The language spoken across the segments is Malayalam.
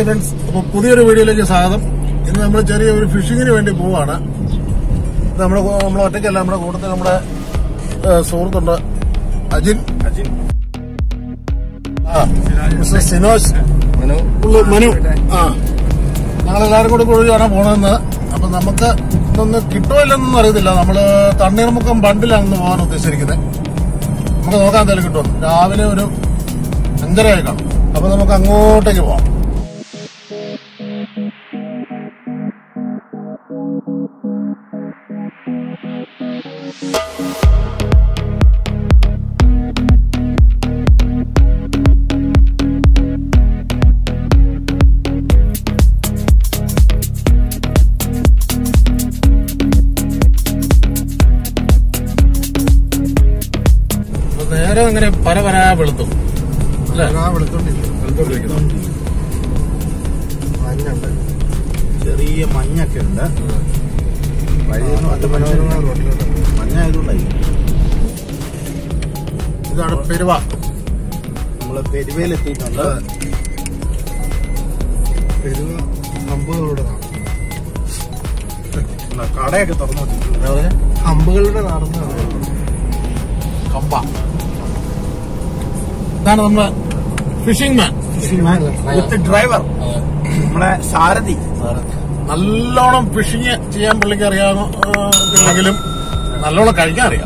ഹായ് ഫ്രണ്ട്സ്, അപ്പൊ പുതിയൊരു വീഡിയോയിലേക്ക് സ്വാഗതം. ഇന്ന് നമ്മൾ ചെറിയൊരു ഫിഷിങ്ങിന് വേണ്ടി പോവാണ്. നമ്മൾ ഒറ്റയ്ക്കല്ല, നമ്മുടെ കൂട്ടത്തിൽ നമ്മുടെ സുഹൃത്തുണ്ട് അജിൻ, സിനോജ്, മനു. ഞങ്ങളെല്ലാരും കൂടി കൂടിയാണ് പോണെന്ന്. അപ്പൊ നമുക്ക് ഇതൊന്നും കിട്ടുമില്ലെന്നൊന്നും അറിയത്തില്ല. നമ്മള് തണ്ണീർമുക്കം ബണ്ടിലാണെന്ന് പോകാൻ ഉദ്ദേശിച്ചിരിക്കുന്നത്. നമുക്ക് നോക്കാൻ എന്തായാലും കിട്ടുമെന്ന്. രാവിലെ ഒരു 5:30 കാണും. അപ്പൊ നമുക്ക് അങ്ങോട്ടേക്ക് പോവാം. നേരെ അങ്ങനെ പരപരാ വെളുത്തു മഞ്ഞുണ്ട്, ചെറിയ മഞ്ഞൊക്കെ ഉണ്ട്. മഞ്ഞായതുകൊണ്ടായി. ഇതാണ് പെരുവ. നമ്മള് പെരുവയിലെത്തിയിട്ടുണ്ട്. പെരുവ അമ്പുകളുടെ നാട്. കടയൊക്കെ തുറന്നു വെച്ചിട്ടുണ്ട്. അമ്പുകളുടെ നാടെന്ന് കമ്പ. ഇതാണ് നമ്മുടെ ഫിഷിംഗ് മാൻ വിത്ത് ഡ്രൈവർ, നമ്മുടെ സാരഥി. നല്ലോണം ഫിഷിങ് ചെയ്യാൻ പുള്ളിക്ക് അറിയാമെങ്കിലും നല്ലോണം കഴിക്കാൻ അറിയാം.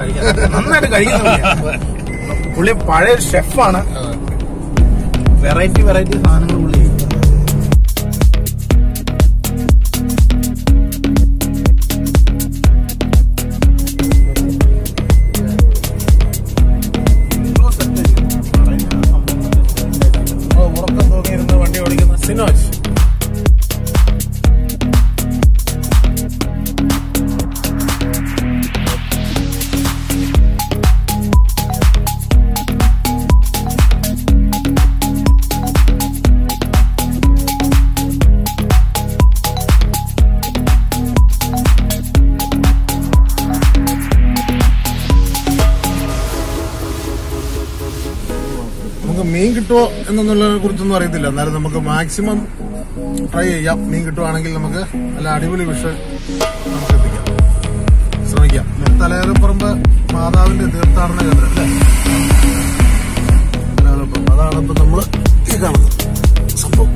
നന്നായിട്ട് കഴിക്കുന്ന പുള്ളി പഴയ ഷെഫാണ്. വെറൈറ്റി സാധനങ്ങൾ പുള്ളി ചെയ്യും. ഉറക്കം തോന്നിയിരുന്ന വണ്ടി ഓടിക്കുന്ന സിനോജ്. നമുക്ക് മീൻ കിട്ടുമോ എന്നതിനെ കുറിച്ചൊന്നും അറിയത്തില്ല. എന്നാലും നമുക്ക് മാക്സിമം ട്രൈ ചെയ്യാം. മീൻ കിട്ടുവാണെങ്കിൽ നമുക്ക് നല്ല അടിപൊളി ഫിഷ് നമുക്ക് എത്തിക്കാം, ശ്രമിക്കാം. തലയോലപ്പറമ്പ് മാതാവിന്റെ തീർത്ഥാടന കേന്ദ്രം അല്ലേ? തലയോലപ്പറമ്പ്, അതാണ് ഇപ്പൊ നമ്മള് ഈ കാണുന്നത് സംഭവം.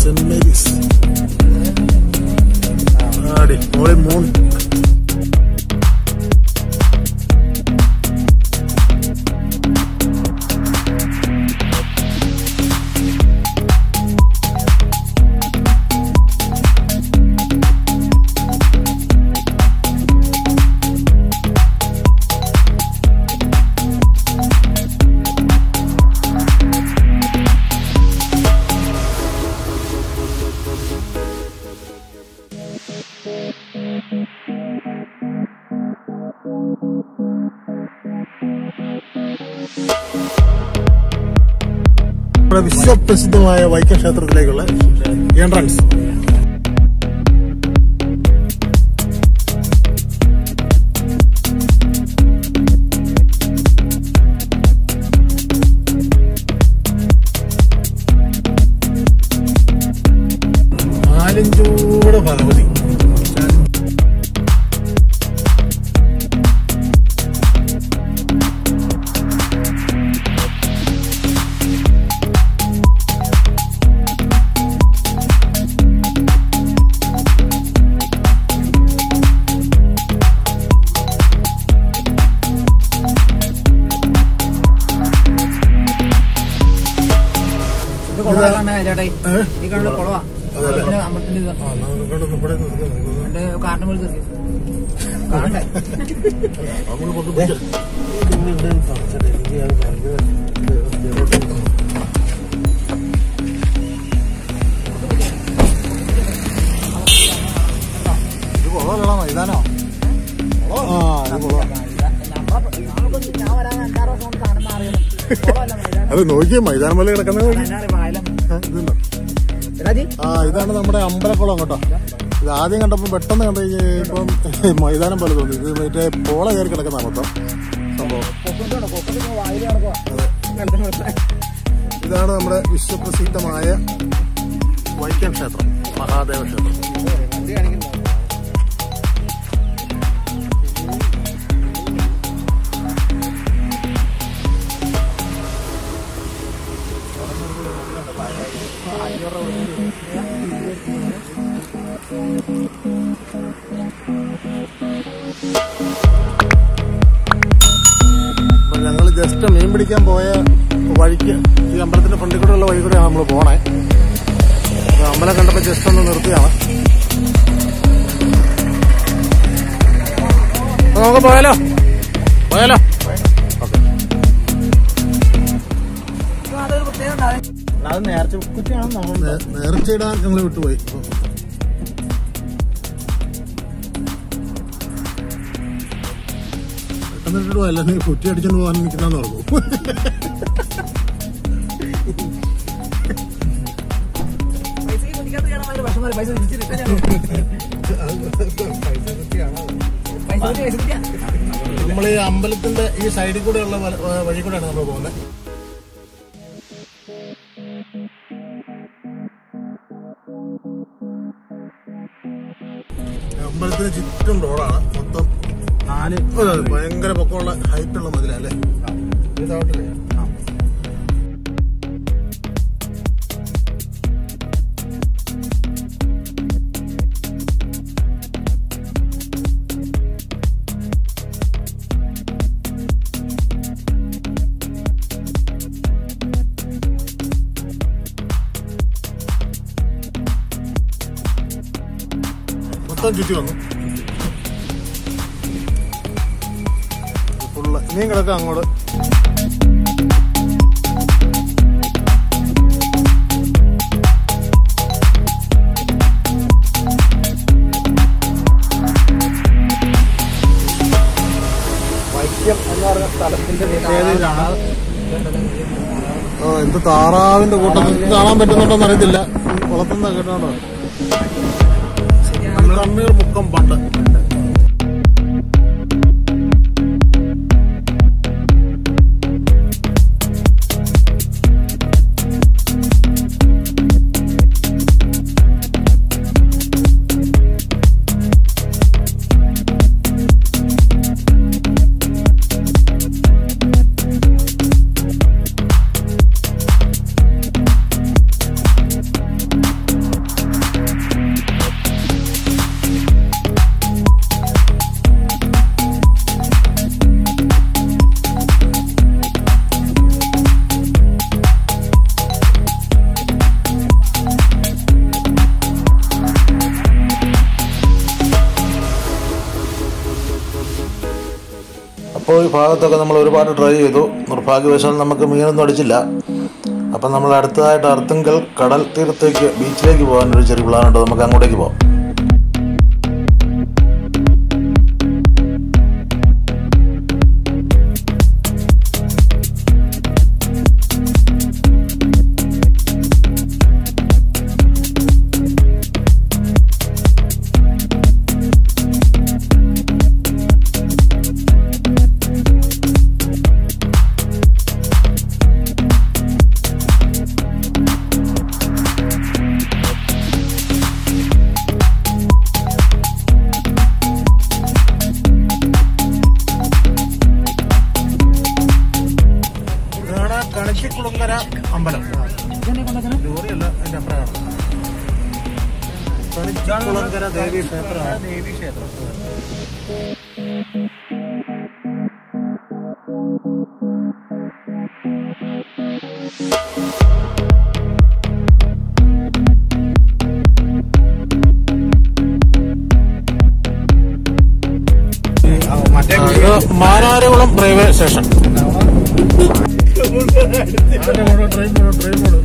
Saint Mary's Holy moon. വിശ്വപ്രസിദ്ധമായ വൈക്കം ക്ഷേത്രത്തിലേക്കുള്ള എൻട്രൻസ്. ആലഞ്ചൂട് ഭഗവതി. മൈതാനോ? അത് നോക്കിയേ, മൈതാനം പോലെ കിടക്കുന്നത്. ഇതാണ് നമ്മുടെ അമ്പലക്കുളം കേട്ടോ. ഇത് ആദ്യം കണ്ടപ്പോൾ പെട്ടെന്ന് കണ്ടു കഴിഞ്ഞാൽ ഇപ്പം മൈതാനം പോലെ തോന്നി. ഇത് മറ്റേ പോള കയറി കിടക്കുന്ന മൊത്തം സംഭവം. ഇതാണ് നമ്മുടെ വിശ്വപ്രസിദ്ധമായ വൈക്കം ക്ഷേത്രം, മഹാദേവ ക്ഷേത്രം. ഞങ്ങൾ ജസ്റ്റ് മീൻ പിടിക്കാൻ പോയ വഴിക്ക് ഈ അമ്പലത്തിന്റെ ഫ്രണ്ടിൽ കൂടെ ഉള്ള വഴി കൂടെയാണ് നമ്മൾ പോണേ. അമ്പലം കണ്ടപ്പോൾ ജസ്റ്റ് ഒന്ന് നിർത്തിയാണ്. നമുക്ക് പോയാലോ പോയാലോ? നേർച്ചയിടാൻ ഞങ്ങൾ വിട്ടുപോയി. പെട്ടെന്ന് അല്ല നീ കുറ്റി അടിച്ചോണ്ട് പോകാൻ നിൽക്കുന്ന പറഞ്ഞു. നമ്മൾ ഈ അമ്പലത്തിന്റെ ഈ സൈഡിൽ കൂടെയുള്ള വഴി കൂടെയാണ് നമ്മൾ പോകുന്നത്. അമ്പലത്തിന് ചുറ്റും റോഡാണ് മൊത്തം. ഭയങ്കര പൊക്കമുള്ള ഹൈറ്റുള്ള മതിലല്ലേ ഇതാവട്ടില്ലേ? മൊത്തം ചുറ്റി വന്നു. ഫുള്ള് നീ കിടക്കാം അങ്ങോട്ട്. വൈക്കം എന്ന് പറഞ്ഞ സ്ഥലത്തിന്റെ എന്ത് താറാവിന്റെ കൂട്ടം കാണാൻ പറ്റുന്നുണ്ടോന്ന് അറിയത്തില്ല. കുളത്തുനിന്ന് കേട്ടോ കണ്ണീർ മുക്കം പണ്ട്. അപ്പോൾ ഈ ഭാഗത്തൊക്കെ നമ്മൾ ഒരുപാട് ട്രൈ ചെയ്തു. നിർഭാഗ്യവശാൽ നമുക്ക് മീനൊന്നും അടിച്ചില്ല. അപ്പം നമ്മൾ അടുത്തതായിട്ട് അർത്തുങ്കൽ കടൽ തീരത്തേക്ക് ബീച്ചിലേക്ക് പോകാനൊരു ചെറിയ പ്ലാനുണ്ട്. നമുക്ക് അങ്ങോട്ടേക്ക് പോകാം. കണിച്ചിക്കുളങ്ങര അമ്പലം. ലോറിയല്ല, അതിന്റെ അപ്പുറമാണ് കണിച്ചിക്കുളങ്ങര ദേവീ ക്ഷേത്രമാണ്. ദേവീ ക്ഷേത്രം. Mararikulam railway station. Train mode.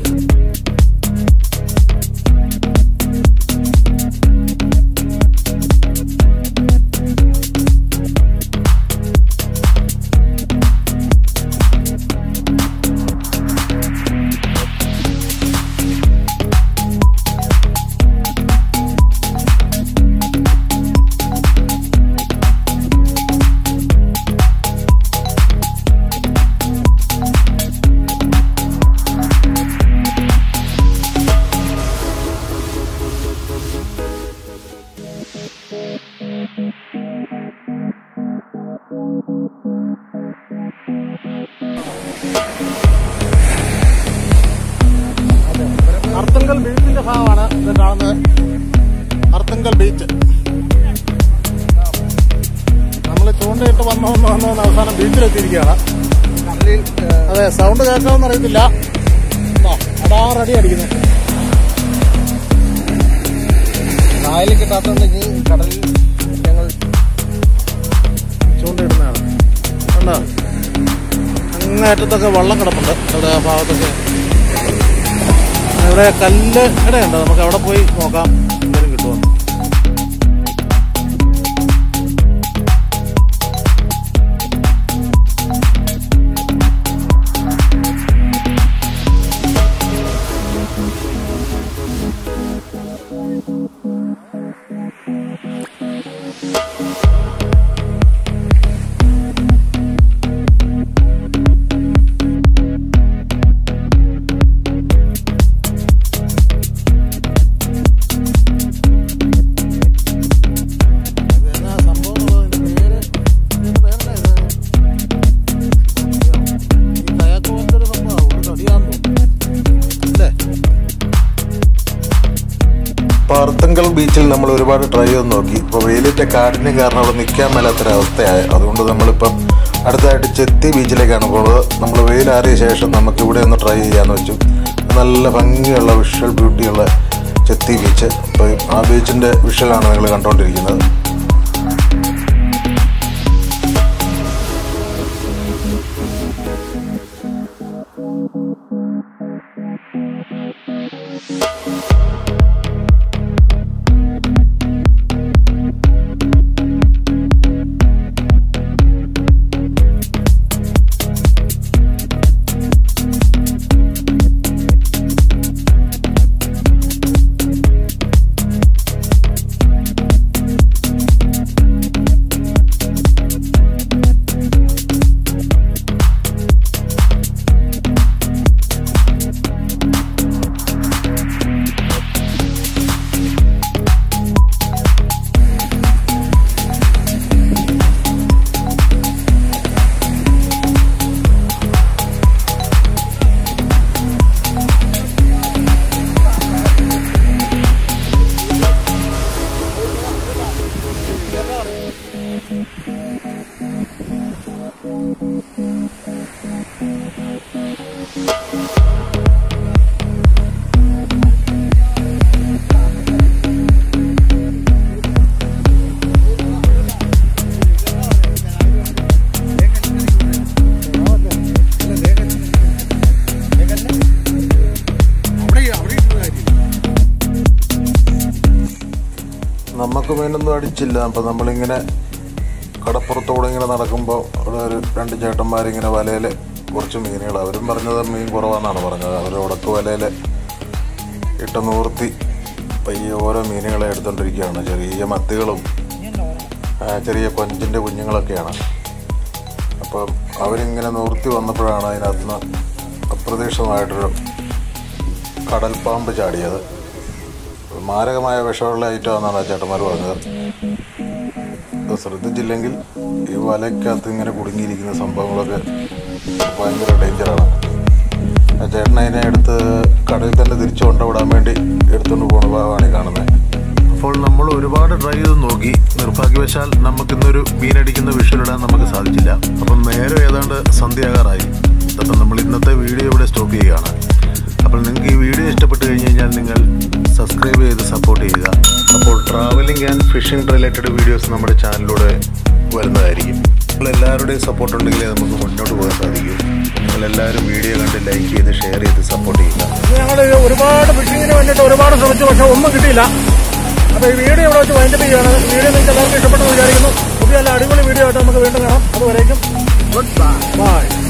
Arthunkal ബീച്ചിന്റെ ഭാഗമാണ് ഇത് കാണുന്നത്. അർത്തുങ്കൽ ബീച്ച് നമ്മൾ ചൂണ്ടയിട്ട് വന്ന് അവസാനം ബീച്ചിലെത്തിയിരിക്കുകയാണ്. അതെ, സൗണ്ട് കേൾക്കാമെന്ന് അറിയത്തില്ല. അടാറടി അടിക്കുന്നത്. കായലിൽ കിട്ടാത്തുണ്ടെങ്കിൽ കടലിൽ ഞങ്ങൾ ചൂണ്ടയിടുന്നതാണ്. കണ്ടോ, അങ്ങേറ്റത്തൊക്കെ വെള്ളം കിടപ്പുണ്ട്. ഇവിടെ ആ ഭാഗത്തൊക്കെ ഇവിടെ കല്ല് ഇടയുണ്ട്. നമുക്ക് അവിടെ പോയി നോക്കാം എന്തെങ്കിലും കിട്ടുമോ. അർത്തുങ്കൽ ബീച്ചിൽ നമ്മൾ ഒരുപാട് ട്രൈ ചെയ്ത് നോക്കി. ഇപ്പോൾ വെയിലിൻ്റെ കാഠിന്യം കാരണം അവിടെ നിൽക്കാൻ മേലാത്തൊരവസ്ഥയായി. അതുകൊണ്ട് നമ്മളിപ്പം അടുത്തായിട്ട് ചെത്തി ബീച്ചിലേക്കാണ് പോകുന്നത്. നമ്മൾ വെയിലാറിയ ശേഷം നമുക്ക് ഇവിടെ ഒന്ന് ട്രൈ ചെയ്യാമെന്ന് വെച്ചു. നല്ല ഭംഗിയുള്ള വിഷ്വൽ ബ്യൂട്ടിയുള്ള ചെത്തി ബീച്ച്. അപ്പോൾ ആ ബീച്ചിൻ്റെ വിഷ്വലാണ് നിങ്ങൾ കണ്ടുകൊണ്ടിരിക്കുന്നത്. നമുക്ക് മീനൊന്നും അടിച്ചില്ല. അപ്പം നമ്മളിങ്ങനെ കടപ്പുറത്തോടെ ഇങ്ങനെ നടക്കുമ്പോൾ അവിടെ ഒരു രണ്ട് ചേട്ടന്മാരിങ്ങനെ വലയിൽ കുറച്ച് മീനുകൾ, അവരും പറഞ്ഞത് മീൻ കുറവാണെന്നാണ് പറഞ്ഞത്. അവർ ഉടക്ക് വലയിൽ ഇട്ട് നൂർത്തി പയ്യെ ഓരോ മീനുകളെ എടുത്തുകൊണ്ടിരിക്കുകയാണ്. ചെറിയ മത്തികളും ചെറിയ കൊഞ്ചിൻ്റെ കുഞ്ഞുങ്ങളൊക്കെയാണ്. അപ്പം അവരിങ്ങനെ നൂർത്തി വന്നപ്പോഴാണ് അതിനകത്തുനിന്ന് അപ്രതീക്ഷിതമായിട്ടൊരു കടൽപ്പാമ്പ് ചാടിയത്. മാരകമായ വിഷമുള്ള ഐറ്റമാണെന്നാണ് ആ ചേട്ടന്മാർ പറഞ്ഞത്. അത് ശ്രദ്ധിച്ചില്ലെങ്കിൽ ഈ വലയ്ക്കകത്ത് ഇങ്ങനെ കുടുങ്ങിയിരിക്കുന്ന സംഭവങ്ങളൊക്കെ ഭയങ്കര ഡേഞ്ചറാണ്. ആ ചേട്ടൻ അതിനെ എടുത്ത് കടലിൽ തന്നെ തിരിച്ചു കൊണ്ടുവിടാൻ വേണ്ടി എടുത്തുകൊണ്ട് പോകുന്ന ഭാഗമാണ് കാണുന്നത്. അപ്പോൾ നമ്മൾ ഒരുപാട് ട്രൈ ചെയ്ത് നോക്കി. നിർഭാഗ്യവശാൽ നമുക്കിന്നൊരു മീനടിക്കുന്ന വിഷ്വലിടാൻ നമുക്ക് സാധിച്ചില്ല. അപ്പം നേരം ഏതാണ്ട് സന്ധ്യയാകാറായി. അപ്പം നമ്മൾ ഇന്നത്തെ വീഡിയോ ഇവിടെ സ്റ്റോപ്പ് ചെയ്യുകയാണ്. അപ്പോൾ നിങ്ങൾക്ക് ഈ വീഡിയോ ഇഷ്ടപ്പെട്ട് കഴിഞ്ഞ് കഴിഞ്ഞാൽ നിങ്ങൾ സബ്സ്ക്രൈബ് ചെയ്ത് സപ്പോർട്ട് ചെയ്യുക. അപ്പോൾ travelling and phishing related videos നമ്മുടെ ചാനലിലൂടെ വരുന്നതായിരിക്കും. നിങ്ങളെല്ലാവരുടെയും സപ്പോർട്ട് ഉണ്ടെങ്കിലേ നമുക്ക് മുന്നോട്ട് പോകാൻ സാധിക്കും. നിങ്ങളെല്ലാവരും വീഡിയോ കണ്ട് ലൈക്ക് ചെയ്ത് ഷെയർ ചെയ്ത് സപ്പോർട്ട് ചെയ്യുക. ഞങ്ങൾ ഒരുപാട് ഫിഷിങ്ങിന് വേണ്ടിയിട്ട് ഒരുപാട് ശ്രമിച്ചു, പക്ഷെ ഒന്നും കിട്ടിയില്ല. അപ്പോൾ ഈ വീഡിയോ ഇവിടെ വെച്ച് വൈൻഡപ്പ് ചെയ്യുകയാണ്. വീഡിയോ നിങ്ങൾക്ക് എല്ലാവർക്കും ഇഷ്ടപ്പെട്ടെന്ന് വിചാരിക്കുന്നു. പുതിയ നല്ല അടിപൊളി വീഡിയോ ആയിട്ട് നമുക്ക് വീണ്ടും കാണാം. അതുവരേക്കും ഗുഡ് ബൈ.